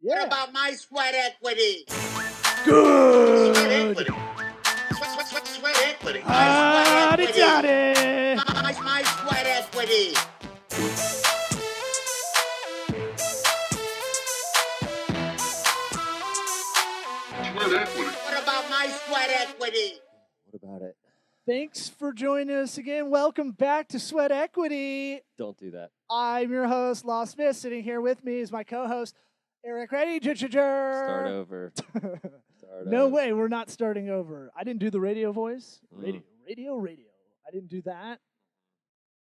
Yeah. What about my sweat equity? Good. Sweat equity. Sweat equity. My sweat equity. Johnny. My sweat equity. Sweat equity. What about my sweat equity? What about it? Thanks for joining us again. Welcome back to Sweat Equity. Don't do that. I'm your host, Law Smith. Sitting here with me is my co-host, Eric Reddy. Start over. No way, we're not starting over. I didn't do the radio voice. Mm. Radio. I didn't do that.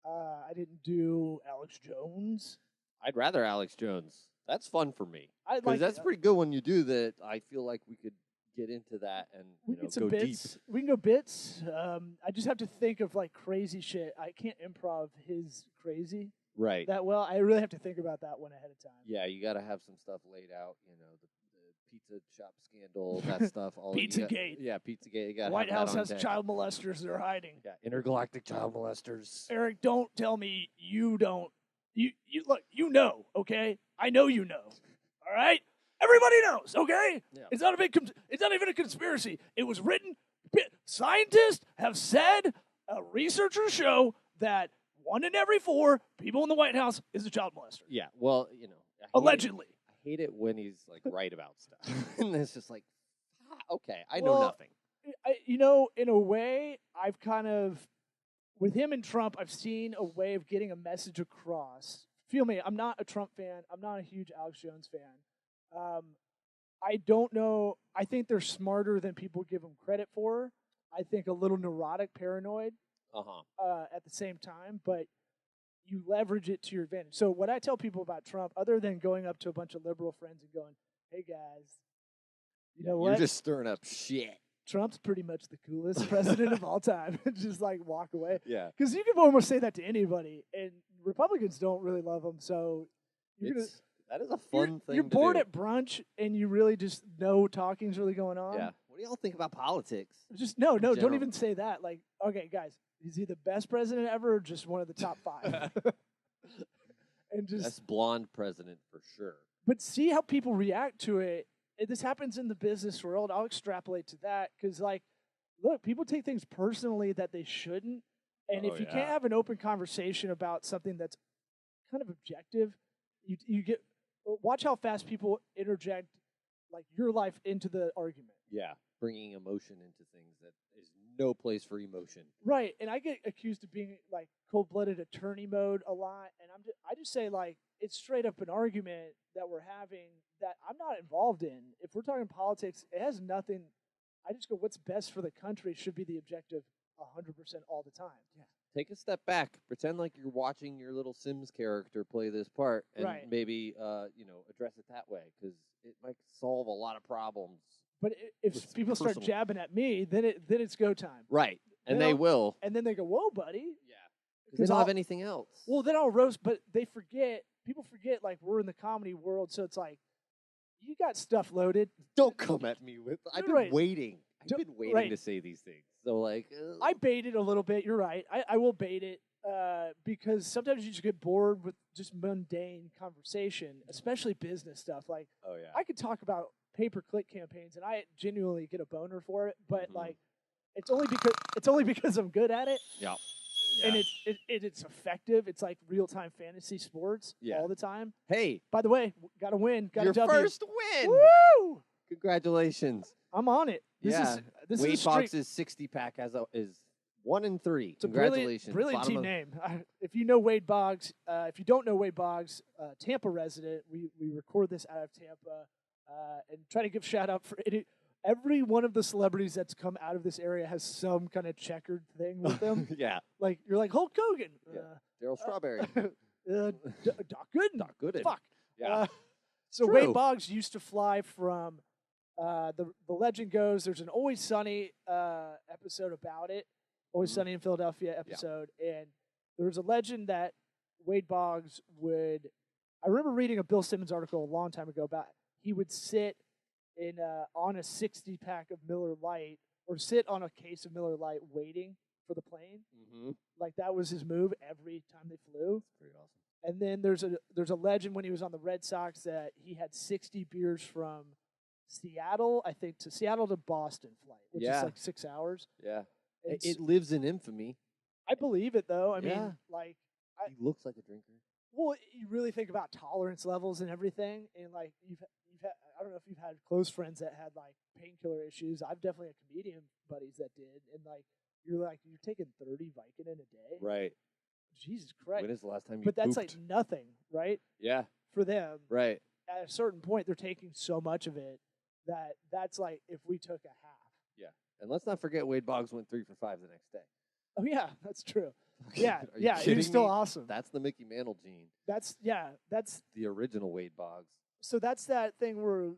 I didn't do Alex Jones. I'd rather Alex Jones. That's fun for me. Because That's pretty good when you do that. I feel like we could get into that and we get some go bits. deep. We can go bits. I just have to think of like crazy shit. I can't improv his crazy Right. that well. I really have to think about that one ahead of time. Yeah, you got to have some stuff laid out. The pizza shop scandal, that stuff. All Pizzagate. Yeah, Pizzagate. You got White House has child molesters they're hiding. Yeah, intergalactic child molesters. Eric, don't tell me you don't. You look. You know, okay? I know you know. All right. Everybody knows, okay? Yeah. It's not a big. It's not even a conspiracy. It was written. Scientists have said, researchers show that 1 in every 4 people in the White House is a child molester. Yeah, well, Allegedly. I hate it when he's like right about stuff, and it's just like, okay, I Well, know nothing. In a way, I've kind of, with him and Trump, I've seen a way of getting a message across. Feel me, I'm not a Trump fan. I'm not a huge Alex Jones fan. I don't know. I think they're smarter than people give them credit for. I think a little neurotic, paranoid at the same time, but you leverage it to your advantage. So what I tell people about Trump, other than going up to a bunch of liberal friends and going, hey, guys, you know what? You're just stirring up shit. Trump's pretty much the coolest president of all time. Just like walk away. Yeah. Because you can almost say that to anybody, and Republicans don't really love him. So That is a fun thing you're to bored do. at brunch, and you really just know talking's really going on. Yeah. What do y'all think about politics? Just no, don't general. even say that. Like, okay, guys, is he the best president ever, or just one of the top 5? And just Best blonde president for sure. But see how people react to it. This happens in the business world. I'll extrapolate to that because, like, look, people take things personally that they shouldn't. And if you can't have an open conversation about something that's kind of objective, you get watch how fast people interject like your life into the argument. Yeah, bringing emotion into things that is no place for emotion. Right, and I get accused of being like cold-blooded attorney mode a lot, and I just say like it's straight up an argument that we're having that I'm not involved in. If we're talking politics, it has nothing. I just go, what's best for the country should be the objective 100% all the time. Yeah. Take a step back. Pretend like you're watching your little Sims character play this part, and maybe address it that way because it might solve a lot problems. But if people start jabbing at me, then it's go time. Right, and they will. And then they go, whoa, buddy. Yeah, because they don't have anything else. Well, then I'll roast, but they forget. People forget, like, we're in the comedy world, so it's like, you got stuff loaded. Don't come at me with. I've been waiting. I've been waiting Right. to say these things. So, like, I bait it a little bit. You're right. I will bait it because sometimes you just get bored with just mundane conversation, especially business stuff. Like, oh yeah, I could talk about pay-per-click campaigns, and I genuinely get a boner for it. But like, it's only because I'm good at it. Yeah. And it's effective. It's like real-time fantasy sports all the time. Hey, by the way, got to win. Got your to first win. Woo! Congratulations. I'm on it. This is Wade Boggs' 60-pack is 1-3. It's a Congratulations. brilliant team name. If you know Wade Boggs, if you don't know Wade Boggs, Tampa resident, we record this out of Tampa and try to give shout out for every one of the celebrities that's come out of this area has some kind of checkered thing with them. Yeah. Like, you're like Hulk Hogan. Yeah. Daryl Strawberry. Doc Gooden. Doc Gooden. Fuck. Yeah. So Wade Boggs used to fly from, the legend goes, there's an Always Sunny episode about it, Always Sunny in Philadelphia episode, and there was a legend that Wade Boggs would, I remember reading a Bill Simmons article a long time ago about he would sit in on a 60-pack of Miller Lite or sit on a case of Miller Lite waiting for the plane. Mm-hmm. Like that was his move every time they flew. Pretty awesome. And then there's a legend when he was on the Red Sox that he had 60 beers from Seattle, I think, to Seattle to Boston flight, which is like 6 hours. Yeah. It's, It lives in infamy. I believe it though. I Yeah. mean, like, He looks like a drinker. well, you really think about tolerance levels and everything, and like you've had, I don't know if you've had close friends that had like painkiller issues. I've definitely had comedian buddies that did, and like you're taking 30 Vicodin a day. Right. Jesus Christ. When is the last time you But that's pooped? like nothing, right? Yeah. For them. Right. At a certain point, they're taking so much of it that's like if we took a half. Yeah. And let's not forget Wade Boggs went 3 for 5 the next day. Oh yeah, that's true. Yeah, Are you yeah, he kidding was still me? awesome. That's the Mickey Mantle gene. That's The original Wade Boggs. so that's that thing where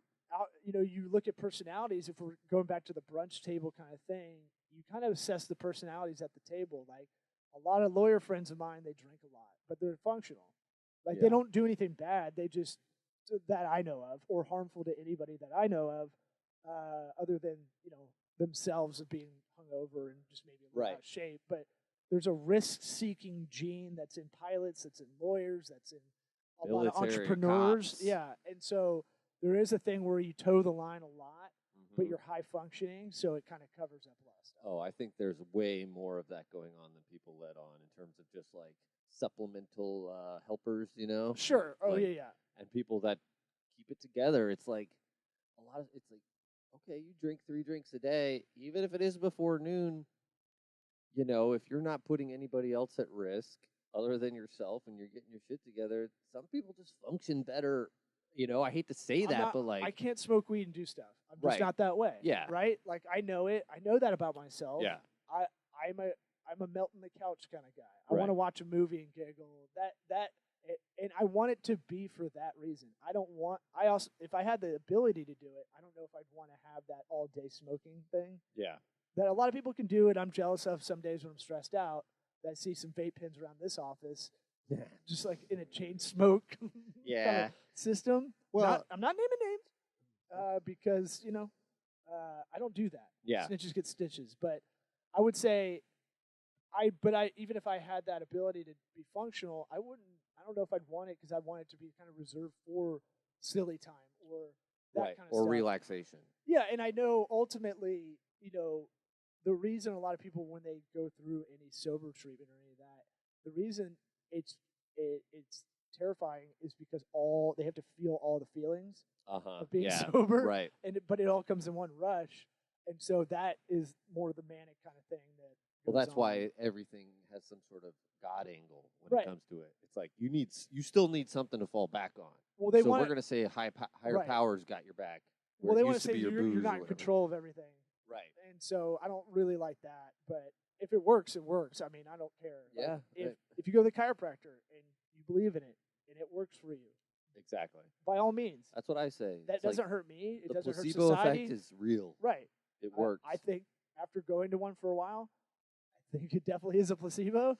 you look at personalities. If we're going back to the brunch table kind of thing, you kind of assess the personalities at the table. Like a lot of lawyer friends of mine, they drink a lot, but they're functional. Like they don't do anything bad. They just that I know of, or harmful to anybody that I know of, other than themselves of being hungover and just maybe a little out of shape. But there's a risk-seeking gene that's in pilots, that's in lawyers, that's in a lot of entrepreneurs. Cops. Yeah, and so there is a thing where you toe the line a lot, but you're high functioning, so it kind of covers up a lot of stuff. Oh, I think there's way more of that going on than people let on in terms of just like supplemental helpers, Sure. Oh, like, yeah. and people that keep it together. It's like it's like, okay, you drink 3 drinks a day, even if it is before noon. If you're not putting anybody else at risk other than yourself and you're getting your shit together, some people just function better. I hate to say that, but like, I can't smoke weed and do stuff. I'm just Right. not that way. Yeah. Right? Like I know it. I know that about myself. yeah, I'm a melt in the couch kind of guy. I want to Right. watch a movie and giggle. And I want it to be for that reason. I also, if I had the ability to do it, I don't know if I'd want to have that all day smoking thing. yeah, That a lot of people can do it. I'm jealous of some days when I'm stressed out. That I see some vape pens around this office, just like in a chain smoke kind yeah. of system. Well- I'm not naming names because I don't do that. Yeah. Snitches get stitches. But I would say, even if I had that ability to be functional, I don't know if I'd want it because I want it to be kind of reserved for silly time or that kind of or stuff. relaxation. Yeah, and I know ultimately, the reason a lot of people when they go through any sober treatment or any of that, the reason it's terrifying is because they have to feel all the feelings of being sober, Right. but it all comes in one rush, and so that is more the manic kind of thing that. Well, goes that's on. why everything has some sort of God angle when Right. it comes to it. It's like you still need something to fall back on. Well, they so want we're going to say higher Right. powers got your back. Well, where they it want to used say be your you're booze or not in whatever. control of everything, Right. and so I don't really like that. But if it works, it works. I mean, I don't care. Like, Yeah, if you go to the chiropractor and you believe in it and it works for you, Exactly. by all means. That's what I say. That It's like doesn't hurt me. It the doesn't hurt placebo society. effect is real. Right. It works. I think after going to one for a while, I think it definitely is a placebo.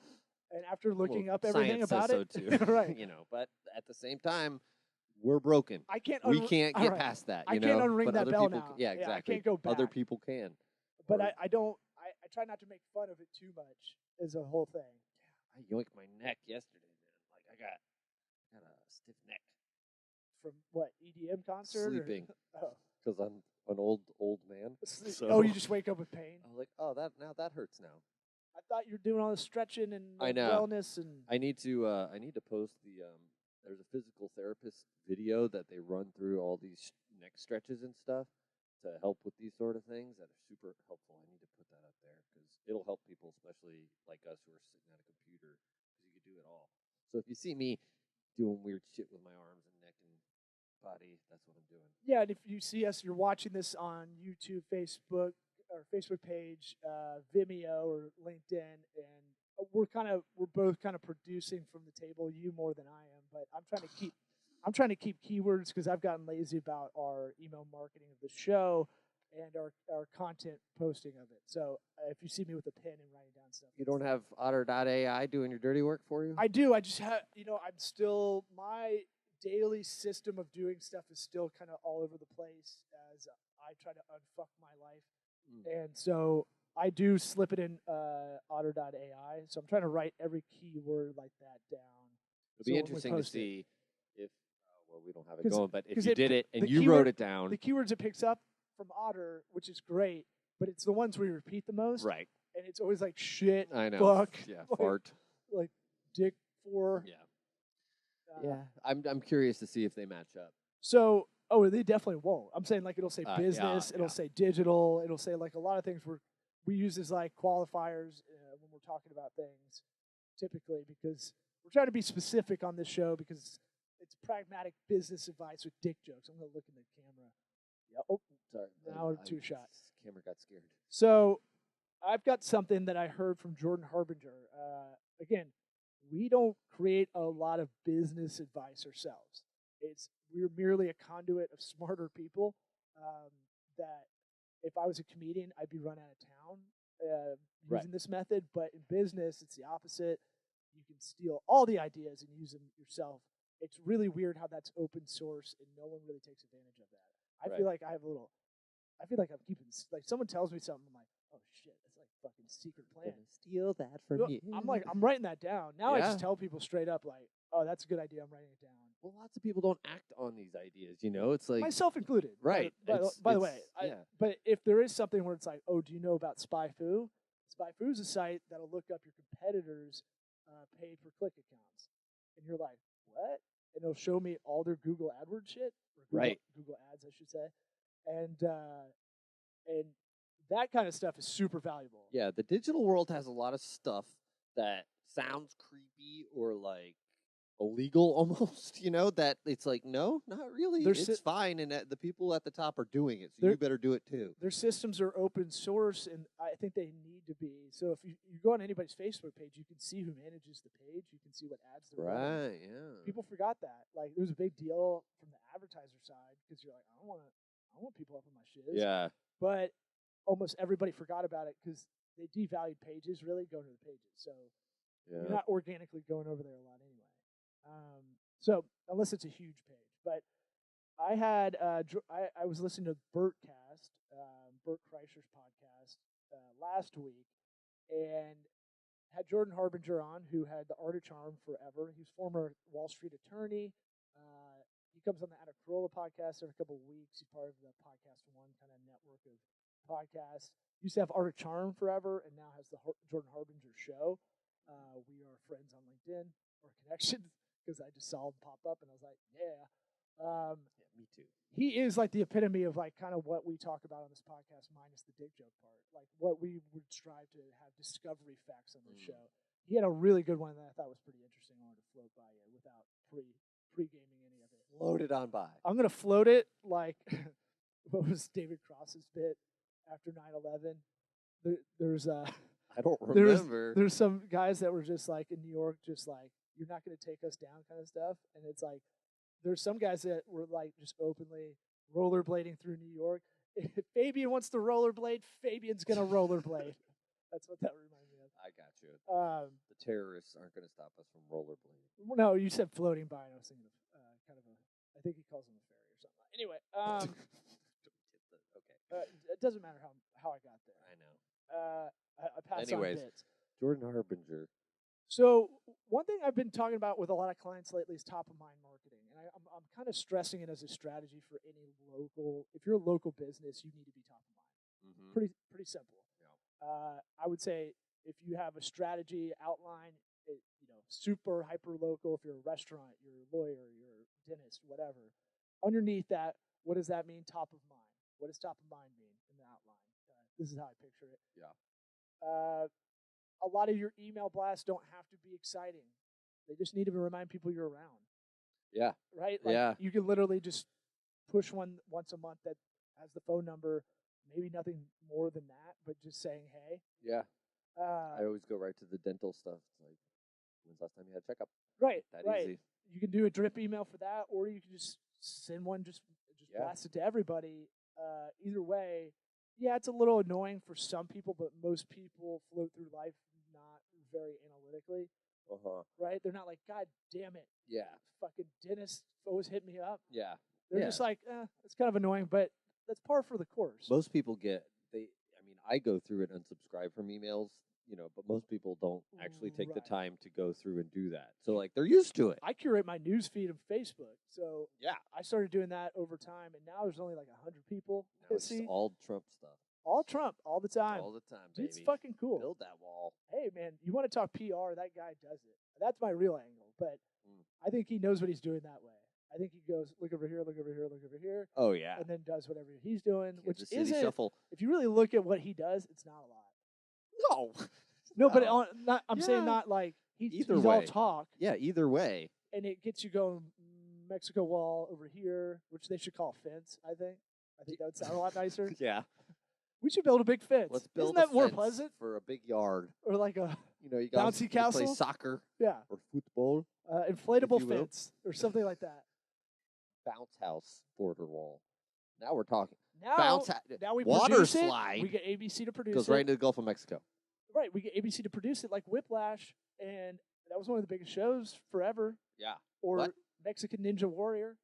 And after looking up everything science about says it, so too. right? But at the same time, we're broken. I can't. We can't get right. past that. I can't unring but that other bell people now. Yeah, Yeah, I exactly. can't go Other back. people can. But Or- I don't. I try not to make fun of it too much as a whole thing. I yoinked my neck yesterday, man. Like I got a stiff neck. From what EDM concert? Sleeping. Or, oh. Because I'm an old man. So Oh, you just wake up with pain. I was like, oh, that hurts now. I thought you were doing all the stretching and I know. wellness and. I need to post the there's a physical therapist video that they run through all these neck stretches and stuff to help with these sort of things that are super helpful. I need to put that up there because it'll help people, especially like us who are sitting at a computer, because you can do it all. So if you see me doing weird shit with my arms and neck and body, that's what I'm doing. Yeah, and if you see us, you're watching this on YouTube, Facebook, or Facebook page, Vimeo, or LinkedIn, and we're both kind of producing from the table. You more than I am, but I'm trying to keep keywords because I've gotten lazy about our email marketing of the show and our content posting of it. So if you see me with a pen and writing down stuff, You don't have Otter.ai doing your dirty work for you? I do. I just have, I'm still, my daily system of doing stuff is still kind of all over the place as I try to unfuck my life. And so I do slip it in Otter.ai. So I'm trying to write every keyword like that down. It'll be So when we interesting to post it. see if. Well, we don't have it 'Cause- going, but if 'cause you it did pi- it and the you keyword- wrote it down, The keywords it picks up from Otter, which is great, but it's the ones we repeat the most. right? And it's always like shit, I know. fuck, Yeah, like, fart. like dick for. Yeah, uh, yeah. I'm curious to see if they match up. So, they definitely won't. I'm saying like it'll say Yeah, business, it'll yeah. say digital, it'll say like a lot of things we use as like qualifiers when we're talking about things, typically because we're trying to be specific on this show because it's pragmatic business advice with dick jokes. I'm gonna look in the camera. Yeah. Oh, Sorry. now we're two shot. Camera got scared. So I've got something that I heard from Jordan Harbinger. Again, we don't create a lot of business advice ourselves. We're merely a conduit of smarter people. That if I was a comedian, I'd be run out of town using this method. But in business, it's the opposite. You can steal all the ideas and use them yourself. It's really weird how that's open source and no one really takes advantage of that. I feel like I feel like I'm keeping, like someone tells me something, I'm like, oh shit, that's like fucking secret plan. Steal that from No, you. I'm writing that down. Now I Yeah. just tell people straight up like, oh, that's a good idea, I'm writing it down. Well, lots of people don't act on these ideas. It's like Myself included. right. By the way, yeah. but if there is something where it's like, oh, do you know about SpyFu? SpyFu is a site that'll look up your competitors' pay-per-click accounts. And you're like, what? And it'll show me all their Google AdWords shit. Or Google Ads, I should say. And that kind of stuff is super valuable. Yeah, the digital world has a lot of stuff that sounds creepy or like illegal almost, that it's like, no, not really. It's fine, and the people at the top are doing it, so you better do it too. Their systems are open source, and I think they need to be. So if you go on anybody's Facebook page, you can see who manages the page. You can see what ads they're running. Right, yeah. People forgot that. Like, it was a big deal from the advertiser side because you're like, I don't want people up on my shiz. Yeah. But almost everybody forgot about it because they devalued pages, really, going to the pages. So you're not organically going over there a lot anyway. So unless it's a huge page. But I had I was listening to Bert Kreischer's podcast last week, and had Jordan Harbinger on, who had the Art of Charm forever. He's former Wall Street attorney. He comes on the Out of Corolla podcast every couple of weeks. He's part of the Podcast One kind of network of podcasts. Used to have Art of Charm forever, and now has the Jordan Harbinger show. We are friends on LinkedIn or connections because I just saw him pop up, and I was like, yeah. Yeah, me too. He is like the epitome of like kind of what we talk about on this podcast, minus the dick joke part. Like what we would strive to have discovery facts on this show. He had a really good one that I thought was pretty interesting. I wanted to float by you without pre-gaming any of it. Float it on by. I'm gonna float it like what was David Cross's bit after 9/11? There's I don't remember. There's some guys that were just like in New York, just like, you're not gonna take us down kind of stuff, and it's like. There's some guys that were like just openly rollerblading through New York. If Fabian wants to rollerblade, Fabian's gonna rollerblade. That's what that reminds me of. I got you. The terrorists aren't going to stop us from rollerblading. No, you said floating by, and I was thinking of kind of I think he calls them a ferry or something. Anyway, okay. It doesn't matter how I got there. I know. I pass Anyways, on bits. Jordan Harbinger. So one thing I've been talking about with a lot of clients lately is top of mind marketing, and I'm kind of stressing it as a strategy for any local. If you're a local business, you need to be top of mind. Mm-hmm. Pretty simple. Yeah. I would say if you have a strategy outline, super hyper local. If you're a restaurant, you're a lawyer, you're a dentist, whatever. Underneath that, what does that mean? Top of mind. What does top of mind mean in the outline? This is how I picture it. Yeah. A lot of your email blasts don't have to be exciting. They just need to remind people you're around. Yeah. Right? Like you can literally just push one once a month that has the phone number, maybe nothing more than that, but just saying, hey. Yeah. I always go right to the dental stuff. It's like, when's the last time you had a checkup? Right. That right. easy. You can do a drip email for that, or you can just send one, just blast it to everybody. Either way, yeah, it's a little annoying for some people, but most people float through life not very analytically. Right? They're not like, God damn it. Yeah. Fucking dentist always hit me up. Yeah. They're just like, it's kind of annoying, but that's par for the course. Most people I go through and unsubscribe from emails, but most people don't actually take the Right. time to go through and do that. So like they're used to it. I curate my news feed of Facebook, so Yeah. I started doing that over time, and now there's only like 100 people Now to it's just see. all Trump stuff. All Trump, all the time. All the time, baby. It's fucking cool. Build that wall. Hey, man, you want to talk PR? That guy does it. That's my real angle, but Mm. I think he knows what he's doing that way. I think he goes, look over here, look over here, look over here, Oh yeah. and then does whatever he's doing, which Kansas City isn't, Shuffle. if you really look at what he does, it's not a lot. No. No, but No. I'm saying Yeah. not like Either he's way. all talk, Yeah, either way. and it gets you going Mexico wall over here, which they should call a fence, I think. I think that would sound a lot nicer. Yeah. We should build a big fence. Let's build Isn't that a more fence pleasant? for a big yard. Or like a You guys Bouncy can play castle? soccer yeah, or football. inflatable you will. fence or something like that. Bounce house border wall. Now we're talking. Now, Bounce now we water produce slide. it. We get ABC to produce Goes it. right into the Gulf of Mexico. Right, we get ABC to produce it like Whiplash, and that was one of the biggest shows forever. Yeah. Or What? Mexican Ninja Warrior,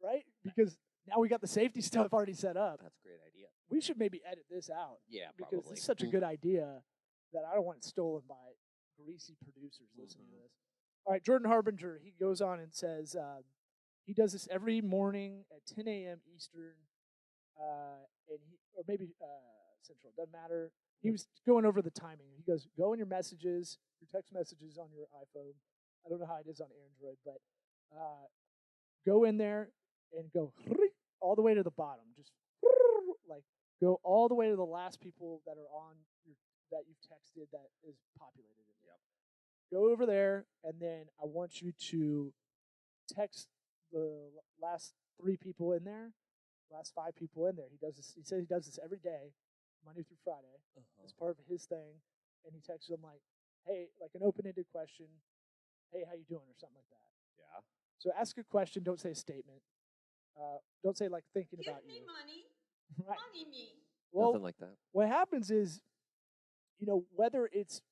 right? Because now we got the safety stuff already set up. That's a great idea. We should maybe edit this out Yeah, because probably. it's such a good idea that I don't want it stolen by greasy producers listening to this. All right, Jordan Harbinger, he goes on and says he does this every morning at 10 a.m. Eastern, or maybe Central, doesn't matter. He was going over the timing. He goes, go in your messages, your text messages on your iPhone. I don't know how it is on Android, but go in there and go all the way to the bottom. Just like go all the way to the last people that are on that you've texted that is populated in there. Go over there, and then I want you to text the last 3 people in there, last 5 people in there. He does this. He says he does this every day, Monday through Friday, as part of his thing. And he texts them like, "Hey," like an open-ended question. "Hey, how you doing?" or something like that. Yeah. So ask a question. Don't say a statement. Don't say like thinking about Give me you. money. Right. Money me. Well, Nothing like that. what happens is, whether it's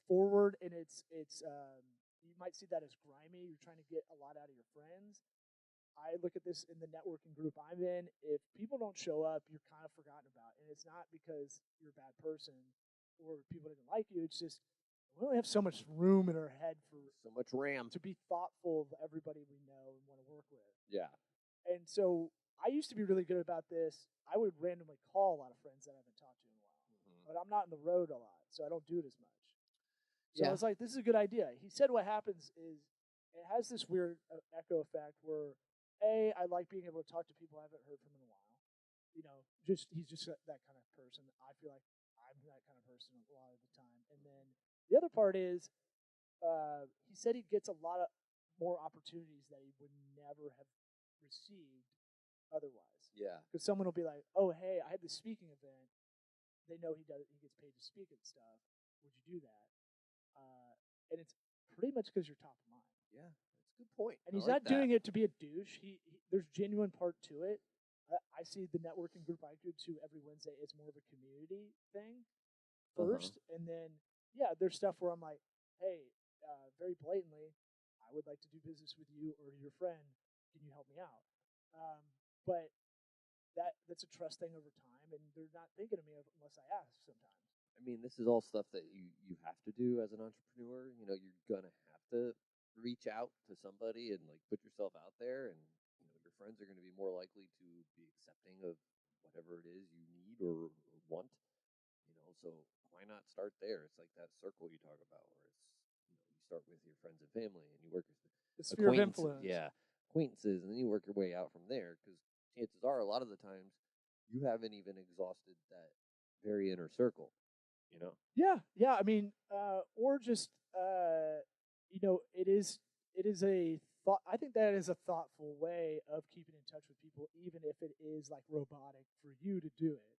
forward and it's you might see that as grimy. You're trying to get a lot out of your friends. I look at this in the networking group I'm in. If people don't show up, you're kind of forgotten about, and it's not because you're a bad person or people didn't like you. It's just we only have so much room in our head for So much RAM. to be thoughtful of everybody we know and want to work with. Yeah. And so I used to be really good about this. I would randomly call a lot of friends that I haven't talked to in a while, but I'm not in the road a lot, so I don't do it as much. So I Yeah. was like, this is a good idea. He said what happens is it has this weird echo effect where, I like being able to talk to people I haven't heard from in a while. He's just that kind of person. I feel like I'm that kind of person a lot of the time. And then the other part is he said he gets a lot of more opportunities that he would never have received otherwise. Yeah. Because someone will be like, "Oh, hey, I had this speaking event." They know he gets paid to speak at stuff. Would you do that? And it's pretty much because you're top of mind. Yeah. That's a good point. And he's not doing it to be a douche. There's genuine part to it. I see the networking group I go to every Wednesday as more of a community thing first, and then there's stuff where I'm like, "Hey, very blatantly, I would like to do business with you or your friend. Can you help me out?" But that's a trust thing over time, and they're not thinking of me unless I ask sometimes. I mean, this is all stuff that you have to do as an entrepreneur. You're gonna have to reach out to somebody and like put yourself out there, and your friends are gonna be more likely to be accepting of whatever it is you need or want. So why not start there? It's like that circle you talk about, where it's you start with your friends and family, and you work with The sphere of acquaintances, influence. acquaintances, and then you work your way out from there. Because chances are, a lot of the times, you haven't even exhausted that very inner circle. Yeah. I mean, or just it is a thought. I think that is a thoughtful way of keeping in touch with people, even if it is like robotic for you to do it.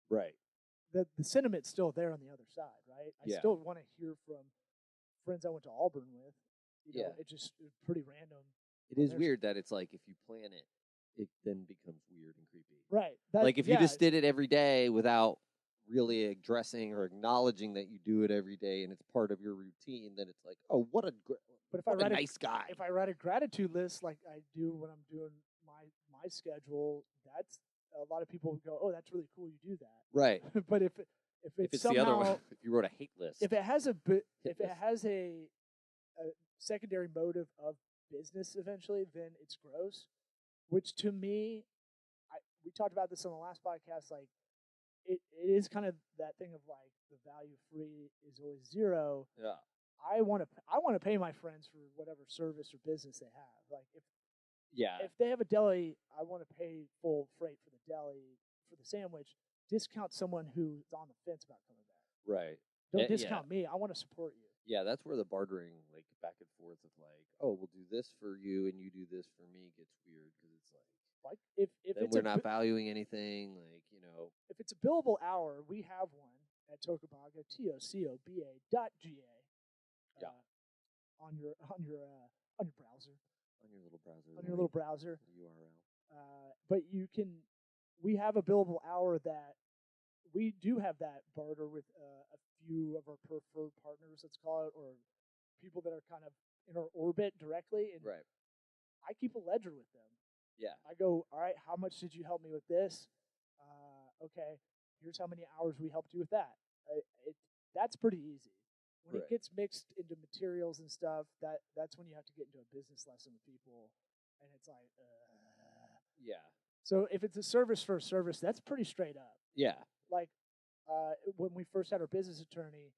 Right. The sentiment's still there on the other side, right? I Yeah. still want to hear from friends I went to Auburn with. Yeah. It's pretty random. It is weird that it's like if you plan it, it then becomes weird and creepy. Right. Like if you just did it every day without really addressing or acknowledging that you do it every day and it's part of your routine, then it's like, oh, what a nice guy. If I write a gratitude list like I do when I'm doing my schedule, that's a lot of people would go, "Oh, that's really cool. You do that." Right. But if If If it's it's the other one, somehow, if you wrote a hate list, if it has a hit if it list. has a secondary motive of business eventually, then it's gross. Which to me, we talked about this on the last podcast. Like it is kind of that thing of like the value free is always zero. Yeah. I want to pay my friends for whatever service or business they have. Like Yeah. if they have a deli, I want to pay full freight for the deli for the sandwich. Discount someone who's on the fence about coming back. Right. Don't Yeah. discount me. I want to support you. Yeah, that's where the bartering, like back and forth of like, oh, we'll do this for you and you do this for me, gets weird because it's Like if then it's we're not valuing anything. Like if it's a billable hour, we have one at Tocobaga, TOCOBA.GA. Yeah. On your browser. on your little browser. On your little browser. URL. But we have a billable hour that we do have that barter with a few of our preferred partners, let's call it, or people that are kind of in our orbit directly. And Right. I keep a ledger with them. Yeah. I go, all right, how much did you help me with this? Okay, here's how many hours we helped you with that. That's pretty easy. When it gets mixed into materials and stuff, that's when you have to get into a business lesson with people, and it's like, Yeah. So if it's a service for a service, that's pretty straight up. Yeah. Like when we first had our business attorney,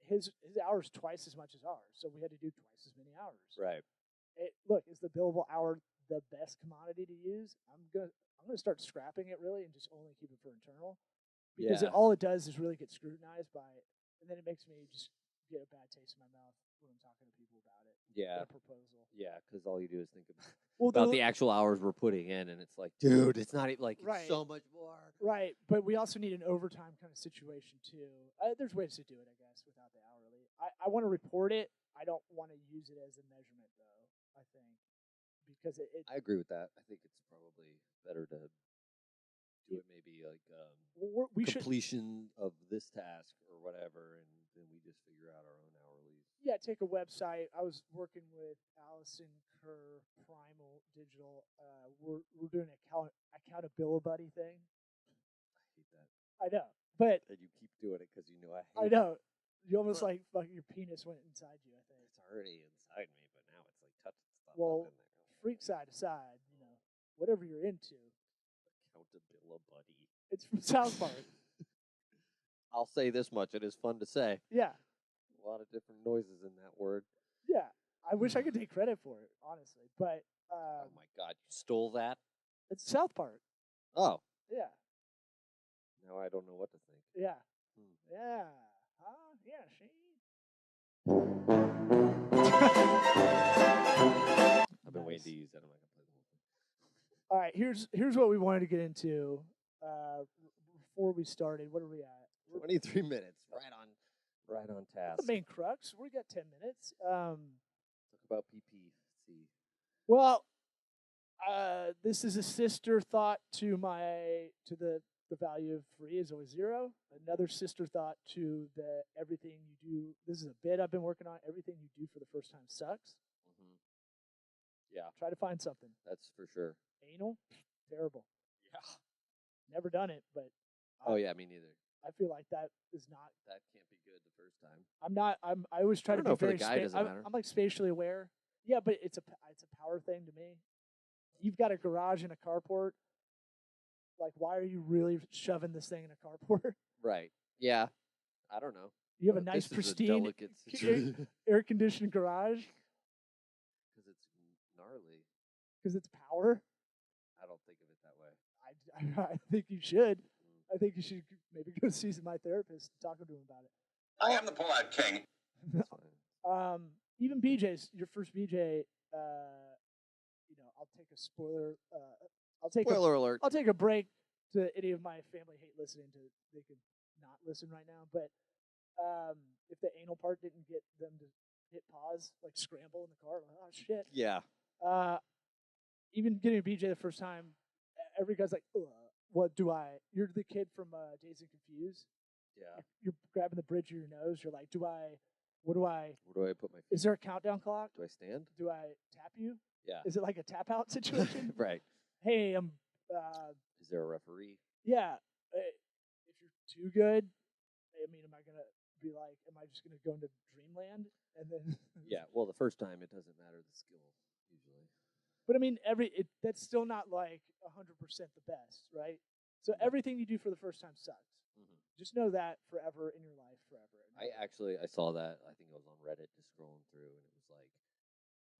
his hours twice as much as ours, so we had to do twice as many hours. Right. Look, is the billable hour the best commodity to use? I'm gonna start scrapping it really and just only keep it for internal, because all it does is really get scrutinized by, and then it makes me just get a bad taste in my mouth when I'm talking to people about it. Yeah. A proposal. Yeah, because all you do is think about the actual hours we're putting in, and it's like, dude, it's not even like it's so much more. Right, but we also need an overtime kind of situation too. There's ways to do it, I guess, without the hourly. I want to report it. I don't want to use it as a measurement, though. I think because I agree with that. I think it's probably better to do it maybe like we completion of this task or whatever, and then we just figure out our own hourlies. Yeah, take a website. I was working with Allison Kerr, Primal Digital. We're doing an accountability thing. I hate that. I know, but and you keep doing it because you know I hate. I know. You almost like fucking your penis went inside you. I think it's already inside me, but now it's like touching stuff. Well, up in there. freak side to side, whatever you're into. Accountability. It's from South Park. I'll say this much: it is fun to say. Yeah. A lot of different noises in that word. Yeah, I wish I could take credit for it, honestly. But oh my god, you stole that? It's South Park. Oh. Yeah. Now I don't know what to think. Yeah. Yeah. Huh? Yeah. She. I've been waiting to use that. I'm not gonna play the whole thing. All right. Here's what we wanted to get into. Before we started, what are we at? 23 minutes. Right on task. The main crux. We got 10 minutes. Talk about PPC. Well, this is a sister thought to the value of free is always zero. Another sister thought to the everything you do. This is a bit I've been working on. Everything you do for the first time sucks. Mm-hmm. Yeah. Try to find something. That's for sure. Anal, terrible. Yeah. Never done it, but. Oh yeah, me neither. I feel like that is not. That can't be good the first time. I'm not. I always try to be very. I'm like spatially aware. Yeah, but it's a power thing to me. You've got a garage and a carport. Like, why are you really shoving this thing in a carport? Right. Yeah. I don't know. You have a nice, pristine, air-conditioned garage. Because it's gnarly. Because it's power. I don't think of it that I way. think you should. I think you should maybe go see my therapist and talk to him about it. I am the Polite King. That's fine. Even BJ's, your first BJ, I'll take a spoiler. Spoiler alert. I'll take a break to any of my family hate listening to. They could not listen right now. But if the anal part didn't get them to hit pause, like scramble in the car, like, oh shit. Yeah. Even getting a BJ the first time, every guy's like, ugh. What do I? You're the kid from Dazed and Confused. Yeah. You're grabbing the bridge of your nose. You're like, what do I? Where do I put my feet? Is there a countdown clock? Do I stand? Do I tap you? Yeah. Is it like a tap out situation? Right. Hey, is there a referee? Yeah. If you're too good, I mean, am I gonna be like, am I just gonna go into dreamland and then? Yeah. Well, the first time it doesn't matter the skill usually. But I mean, that's still not like 100% the best, right? So everything you do for the first time sucks. Mm-hmm. Just know that forever in your life, forever. I saw that. I think I was on Reddit just scrolling through, and it was like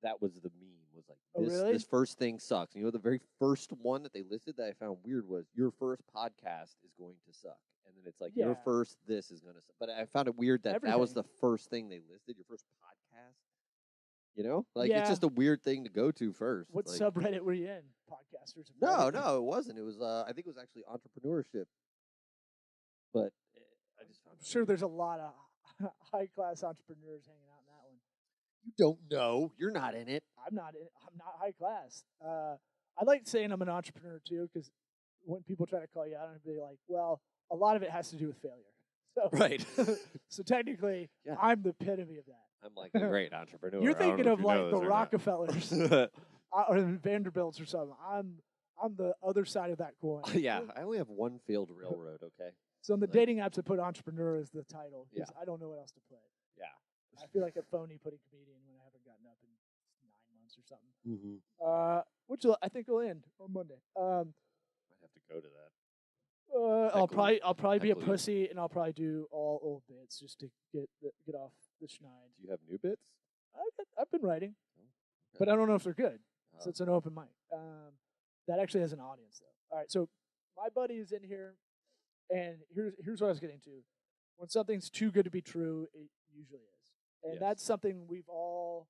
that was the meme. Was like Oh, this really? this first thing sucks. You know, the very first one that they listed that I found weird was your first podcast is going to suck, and then it's like your Yeah. first this is going to suck. But I found it weird that that was the first thing they listed. Your first podcast. You know, like Yeah. it's just a weird thing to go to first. What like, subreddit were you in? Podcasters. of No, Reddit? no, it wasn't. It was. I think it was actually entrepreneurship. But I just found. I'm sure there's a lot of high class entrepreneurs hanging out in that one. You don't know. You're not in it. I'm not high class. I like saying I'm an entrepreneur too, because when people try to call you out, I'd be like, well, a lot of it has to do with failure. So, Right. So technically, Yeah. I'm the epitome of that. I'm like a great entrepreneur. You're I don't thinking know of if you know like the this or not. Rockefellers or the Vanderbilts or something. I'm the other side of that coin. Yeah, I only have one failed railroad. Okay. So in the Like- dating apps, I put entrepreneur as the title because Yeah. I don't know what else to put. Yeah. I feel like a phony putting comedian when I haven't gotten up in 9 months or something. Mm-hmm. Which I think will end on Monday. Might have to go to that. I'll Heckle- probably be a heckle you. pussy and I'll probably do all old bits just to get off the schneid. Do you have new bits? I've been writing, Okay. but I don't know if they're good. So Oh. it's an open mic. That actually has an audience though. All right, so my buddy is in here, and here's what I was getting to. When something's too good to be true, it usually is, and Yes. that's something we all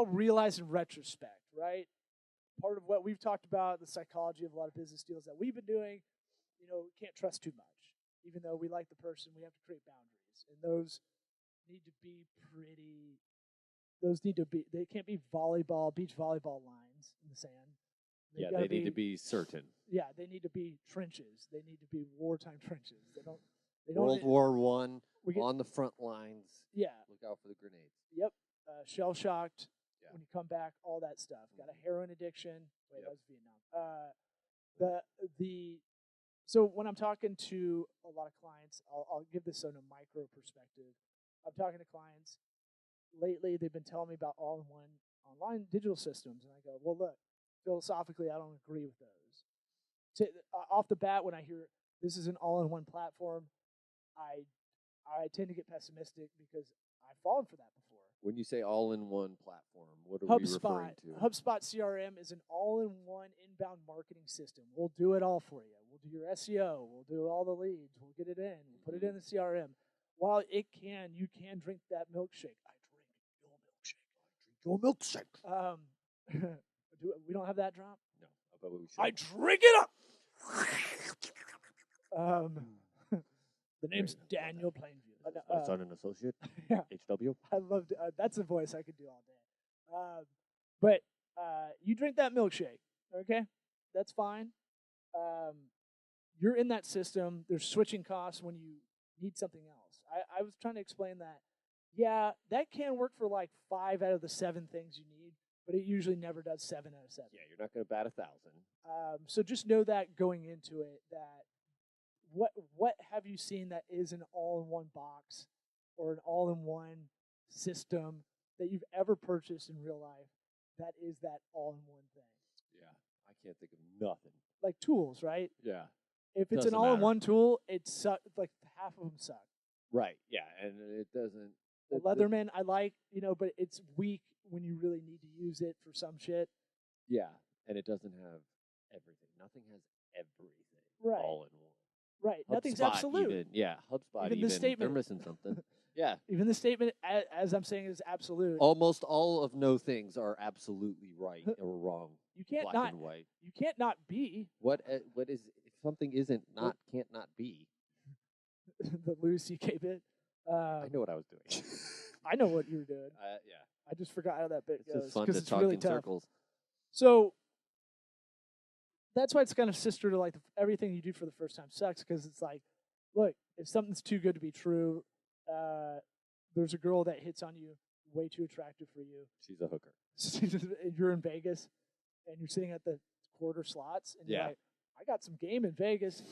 realize in retrospect, right? Part of what we've talked about, the psychology of a lot of business deals that we've been doing, we can't trust too much. Even though we like the person, we have to create boundaries, and those need to be pretty. They can't be beach volleyball lines in the sand. Yeah, they need to be certain. Yeah, they need to be trenches. They need to be wartime trenches. They don't. World War One we get, on the front lines. Yeah. Look out for the grenades. Yep. Shell shocked. Yeah. When you come back, all that stuff. Got a heroin addiction. Wait, Yep. that was Vietnam. So when I'm talking to a lot of clients, I'll give this on a micro perspective. I'm talking to clients. Lately, they've been telling me about all-in-one online digital systems, and I go, well, look, philosophically, I don't agree with those. Off the bat, when I hear this is an all-in-one platform, I tend to get pessimistic because I've fallen for that before. When you say all-in-one platform, what are we referring to? HubSpot CRM is an all-in-one inbound marketing system. We'll do it all for you. We'll do your SEO. We'll do all the leads. We'll get it in. We'll put it in the CRM. While you can drink that milkshake. I drink your milkshake. We don't have that drop? No, but we should. I drink it up. The name's Daniel Plainview. My son and associate. Yeah. HW. I loved that's a voice I could do all day. But you drink that milkshake, okay? That's fine. You're in that system. There's switching costs when you need something else. I was trying to explain that. Yeah, that can work for like 5 out of the 7 things you need, but it usually never does 7 out of 7. Yeah, you're not going to bat 1,000. So just know that going into it, that what have you seen that is an all-in-one box or an all-in-one system that you've ever purchased in real life that is that all-in-one thing? Yeah, I can't think of nothing. Like tools, right? Yeah. If it's an Doesn't all-in-one tool, it sucks. Like half of them suck. Right. Yeah, and it doesn't. A Leatherman, I like, but it's weak when you really need to use it for some shit. Yeah, and it doesn't have everything. Nothing has everything. Right. All in one. Right. Nothing's HubSpot absolute. Even, yeah, HubSpot Even the even. statement- They're missing something. Yeah. Even the statement, as I'm saying, is absolute. Almost all of no things are absolutely right or wrong. You can't Black not. and white. You can't not be What is if something isn't not can't not be? the Louis C.K. bit. I know what I was doing. I know what you were doing. Yeah. I just forgot how that bit It's goes just fun because to it's talk really in tough. circles. So that's why it's kind of sister to like everything you do for the first time sucks, because it's like, look, if something's too good to be true, there's a girl that hits on you, way too attractive for you. She's a hooker. And you're in Vegas and you're sitting at the quarter slots and you're Yeah. like, I got some game in Vegas.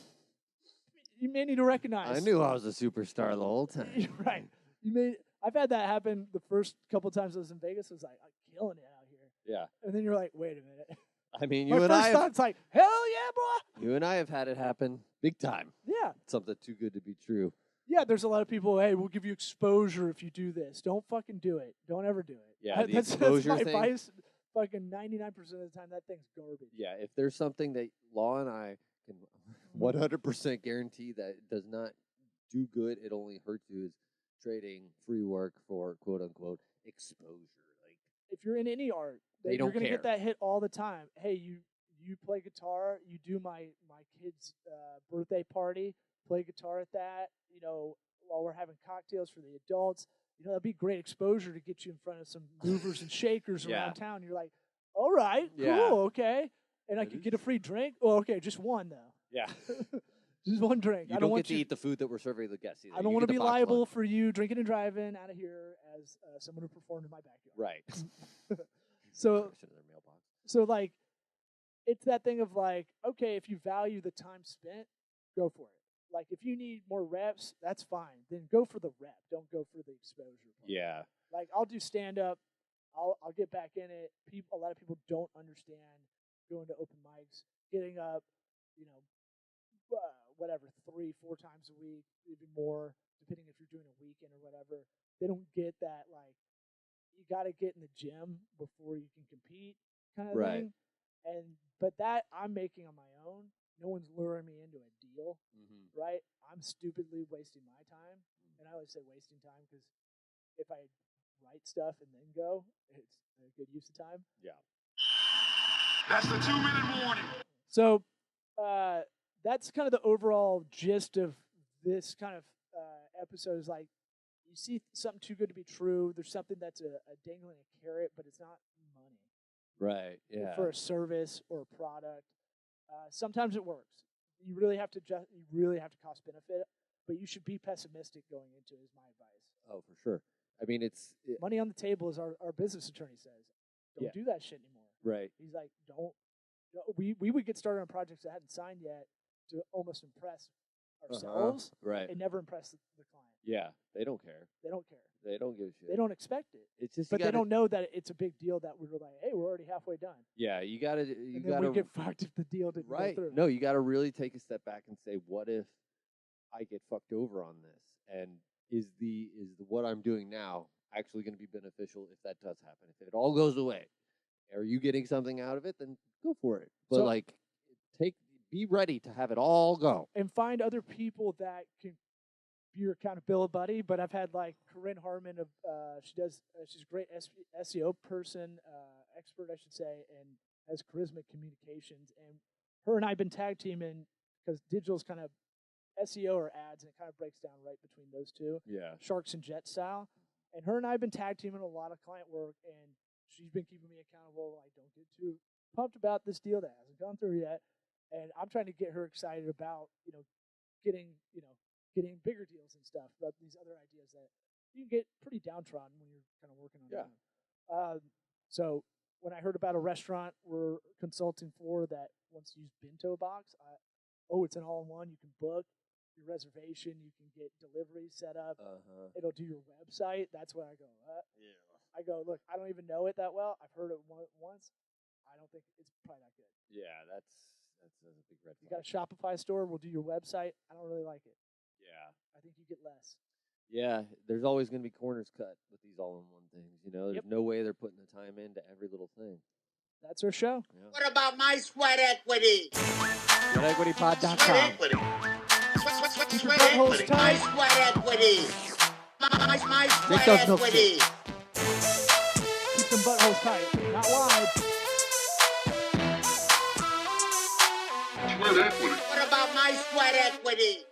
you may need to recognize. I knew I was a superstar the whole time. You're right. I've had that happen the first couple times I was in Vegas. I was like, I'm killing it out here. Yeah. And then you're like, wait a minute. I mean, My you and first I thought's like, hell yeah, boy. you and I have had it happen big time. Yeah. Something too good to be true. Yeah, there's a lot of people, hey, we'll give you exposure if you do this. Don't fucking do it. Don't ever do it. Yeah, the that's exposure my thing. advice. Fucking 99% of the time, that thing's garbage. Yeah, if there's something that Law and I can 100% guarantee that it does not do good, it only hurts you, is trading free work for quote unquote exposure. Like, if you're in any art, They you're don't gonna get care. that hit all the time. Hey, you play guitar, you do my kid's birthday party, play guitar at that, while we're having cocktails for the adults. That'd be great exposure to get you in front of some movers and shakers Yeah. around town. You're like, all right, cool, Yeah. okay. And I That could is get a free drink. Oh, okay, just one though. yeah. Just one drink. You I don't want get to eat the food that we're serving the guests either. I don't You want to get be the box liable lunch. for you drinking and driving out of here as someone who performed in my backyard. Right. So Crush it in their mailbox. So, like, it's that thing of, like, okay, if you value the time spent, go for it. Like, if you need more reps, that's fine. Then go for the rep. Don't go for the exposure part. Yeah. Like, I'll do stand-up. I'll get back in it. A lot of people don't understand going to open mics, getting up, whatever, 3-4 times a week, even more, depending if you're doing a weekend or whatever. They don't get that, like, you got to get in the gym before you can compete kind of Right. thing. But that I'm making on my own. No one's luring me into a deal, Mm-hmm. right? I'm stupidly wasting my time. And I always say wasting time because if I write stuff and then go, it's a good use of time. Yeah. That's the 2-minute warning. So that's kind of the overall gist of this kind of episode is like, you see something too good to be true. There's something that's a dangling a carrot, but it's not money. Right. Yeah. For a service or a product. Sometimes it works. You really have to cost benefit, but you should be pessimistic going into it, is my advice. Oh, for sure. I mean, Money on the table, as our business attorney says. Don't do that shit anymore. right. He's like, don't. We would get started on projects that hadn't signed yet to almost impress ourselves Right. and never impress the client. Yeah. They don't care. They don't care. They don't give a shit. They don't expect it. It's just. But you they gotta, don't know that it's a big deal that we're like, hey, we're already halfway done. Yeah. You gotta. You And then gotta. we get fucked if the deal didn't Right. go through. No, you gotta really take a step back and say, what if I get fucked over on this? And is the what I'm doing now actually going to be beneficial if that does happen? If it all goes away, are you getting something out of it? Then go for it. But So- be ready to have it all go. And find other people that can be your accountability buddy. But I've had like Corinne Harmon of she's a great SEO person, expert I should say, and has charisma communications. And her and I've been tag teaming because digital's kind of SEO or ads, and it kind of breaks down right between those two, Yeah. sharks and jet style. And her and I have been tag teaming a lot of client work, and she's been keeping me accountable. Like, don't get too pumped about this deal that hasn't gone through yet. And I'm trying to get her excited about, getting bigger deals and stuff, about these other ideas that you can get pretty downtrodden when you're kind of working on Yeah. them. So when I heard about a restaurant we're consulting for that wants to use Bento Box, it's an all-in-one. You can book your reservation. You can get deliveries set up. It'll do your website. That's where I go. Yeah. I go, look, I don't even know it that well. I've heard it once. I don't think it's probably not good. Yeah. That's a big red You flag. got a Shopify store. We'll do your website. I don't really like it. Yeah. I think you get less. Yeah, there's always going to be corners cut with these all-in-one things. There's Yep. no way they're putting the time into every little thing. That's our show. Yeah. What about my sweat equity? SweatEquityPod.com. Sweat equity. Keep your Sweat buttholes equity. tight. My sweat equity. My Drink sweat those milkshakes. equity. Keep them buttholes tight. Not wide. Sweat equity. What about my sweat equity?